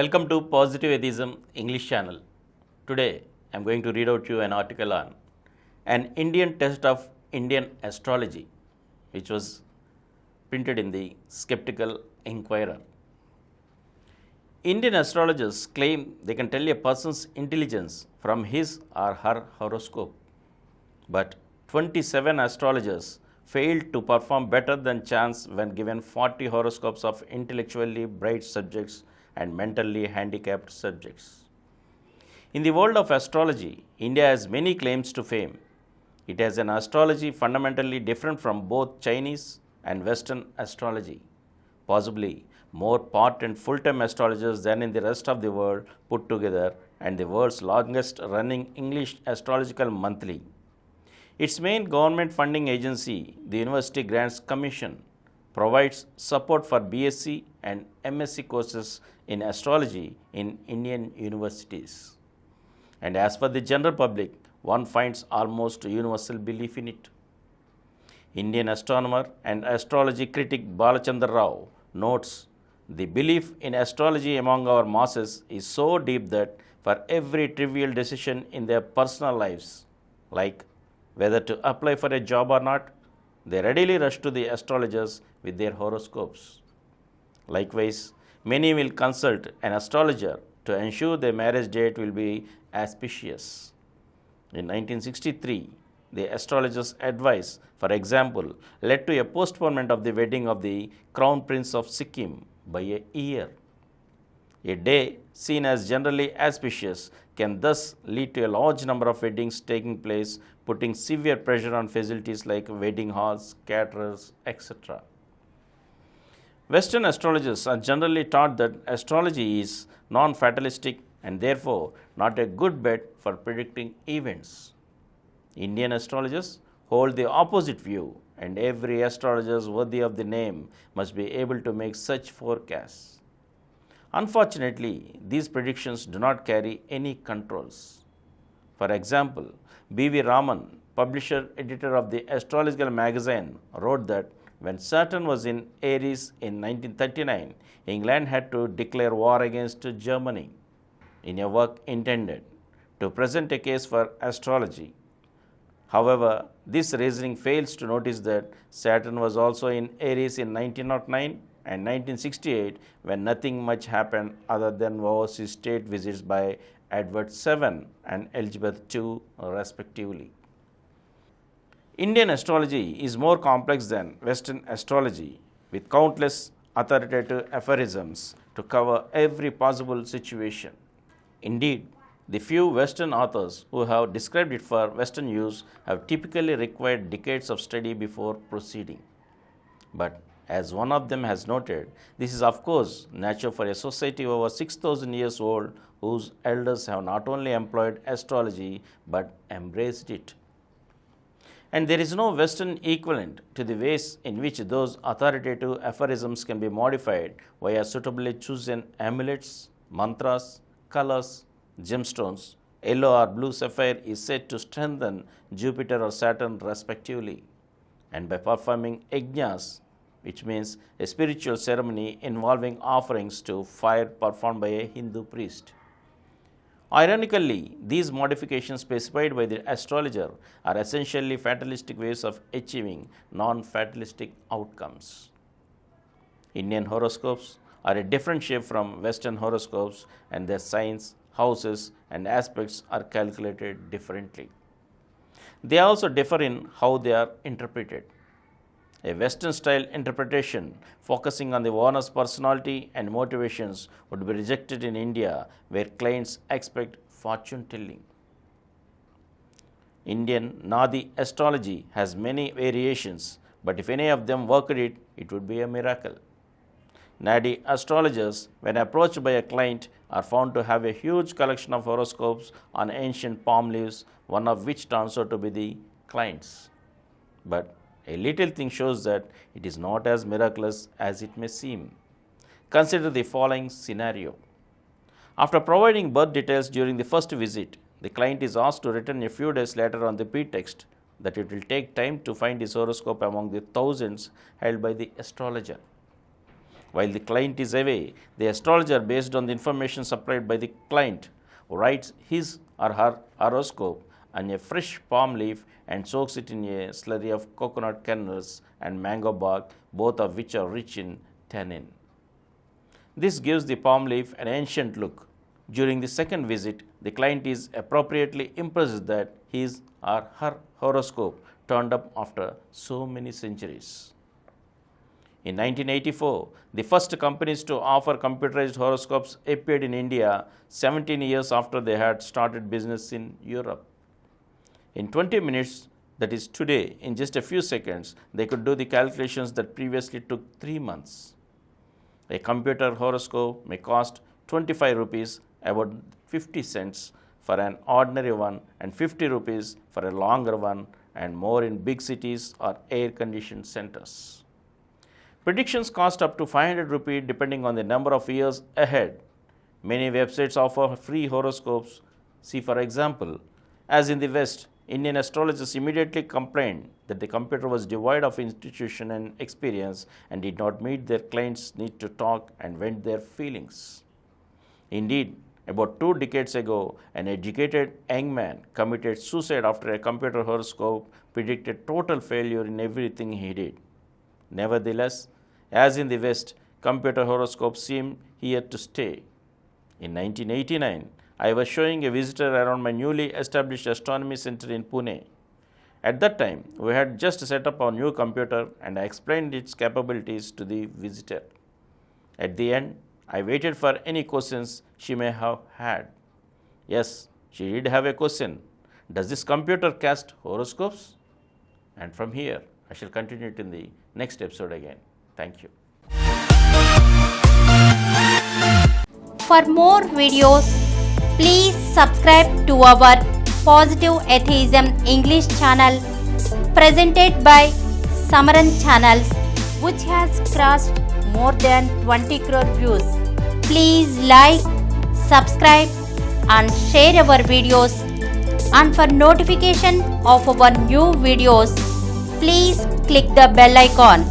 Welcome to Positive Atheism English channel. Today I am going to read out to you an article on an Indian test of Indian astrology, which was printed in the Skeptical Inquirer. Indian astrologers claim they can tell a person's intelligence from his or her horoscope, but 27 astrologers failed to perform better than chance when given 40 horoscopes of intellectually bright subjects and mentally handicapped subjects. In the world of astrology, India has many claims to fame. It has an astrology fundamentally different from both Chinese and Western astrology, possibly more part and full-time astrologers than in the rest of the world put together, and the world's longest running English astrological monthly. Its main government funding agency, the University Grants Commission, provides support for BSc and MSc courses in astrology in Indian universities. And as for the general public, one finds almost universal belief in it. Indian astronomer and astrology critic Balachandra Rao notes, the belief in astrology among our masses is so deep that for every trivial decision in their personal lives, like whether to apply for a job or not, they readily rush to the astrologers with their horoscopes. Likewise, many will consult an astrologer to ensure their marriage date will be auspicious. In 1963, the astrologer's advice, for example, led to a postponement of the wedding of the Crown Prince of Sikkim by a year. A day seen as generally auspicious can thus lead to a large number of weddings taking place, putting severe pressure on facilities like wedding halls, caterers, etc. Western astrologers are generally taught that astrology is non-fatalistic and therefore not a good bet for predicting events. Indian astrologers hold the opposite view, and every astrologer worthy of the name must be able to make such forecasts. Unfortunately, these predictions do not carry any controls. For example, B.V. Raman, publisher-editor of the Astrological magazine, wrote that when Saturn was in Aries in 1939, England had to declare war against Germany in a work intended to present a case for astrology. However, this reasoning fails to notice that Saturn was also in Aries in 1909 and 1968, when nothing much happened other than overseas state visits by Edward VII and Elizabeth II, respectively. Indian astrology is more complex than Western astrology, with countless authoritative aphorisms to cover every possible situation. Indeed, the few Western authors who have described it for Western use have typically required decades of study before proceeding. But as one of them has noted, this is of course natural for a society over 6,000 years old whose elders have not only employed astrology but embraced it. And there is no Western equivalent to the ways in which those authoritative aphorisms can be modified via suitably chosen amulets, mantras, colors, gemstones. Yellow or blue sapphire is said to strengthen Jupiter or Saturn respectively, and by performing yajnas, which means a spiritual ceremony involving offerings to fire performed by a Hindu priest. Ironically, these modifications specified by the astrologer are essentially fatalistic ways of achieving non-fatalistic outcomes. Indian horoscopes are a different shape from Western horoscopes, and their signs, houses, and aspects are calculated differently. They also differ in how they are interpreted. A Western-style interpretation focusing on the owner's personality and motivations would be rejected in India, where clients expect fortune-telling. Indian Nadi astrology has many variations, but if any of them worked it, it would be a miracle. Nadi astrologers, when approached by a client, are found to have a huge collection of horoscopes on ancient palm leaves, one of which turns out to be the client's. But a little thing shows that it is not as miraculous as it may seem. Consider the following scenario. After providing birth details during the first visit, the client is asked to return a few days later on the pretext that it will take time to find his horoscope among the thousands held by the astrologer. While the client is away, the astrologer, based on the information supplied by the client, writes his or her horoscope on a fresh palm leaf and soaks it in a slurry of coconut kernels and mango bark, both of which are rich in tannin. This gives the palm leaf an ancient look. During the second visit, the client is appropriately impressed that his or her horoscope turned up after so many centuries. In 1984, the first companies to offer computerized horoscopes appeared in India 17 years after they had started business in Europe. In 20 minutes, that is today, in just a few seconds, they could do the calculations that previously took 3 months. A computer horoscope may cost 25 rupees, about 50 cents for an ordinary one, and 50 rupees for a longer one, and more in big cities or air-conditioned centers. Predictions cost up to 500 rupees depending on the number of years ahead. Many websites offer free horoscopes. See, for example, as in the West, Indian astrologers immediately complained that the computer was devoid of institution and experience and did not meet their clients' need to talk and vent their feelings. Indeed, about 2 decades ago, an educated young man committed suicide after a computer horoscope predicted total failure in everything he did. Nevertheless, as in the West, computer horoscopes seem here to stay. In 1989, I was showing a visitor around my newly established astronomy center in Pune. At that time, we had just set up our new computer and I explained its capabilities to the visitor. At the end, I waited for any questions she may have had. Yes, she did have a question. Does this computer cast horoscopes? And from here, I shall continue it in the next episode again. Thank you. For more videos, please subscribe to our Positive Atheism English channel presented by Samaram channels, which has crossed more than 20 crore views. Please like, subscribe and share our videos, and for notification of our new videos, please click the bell icon.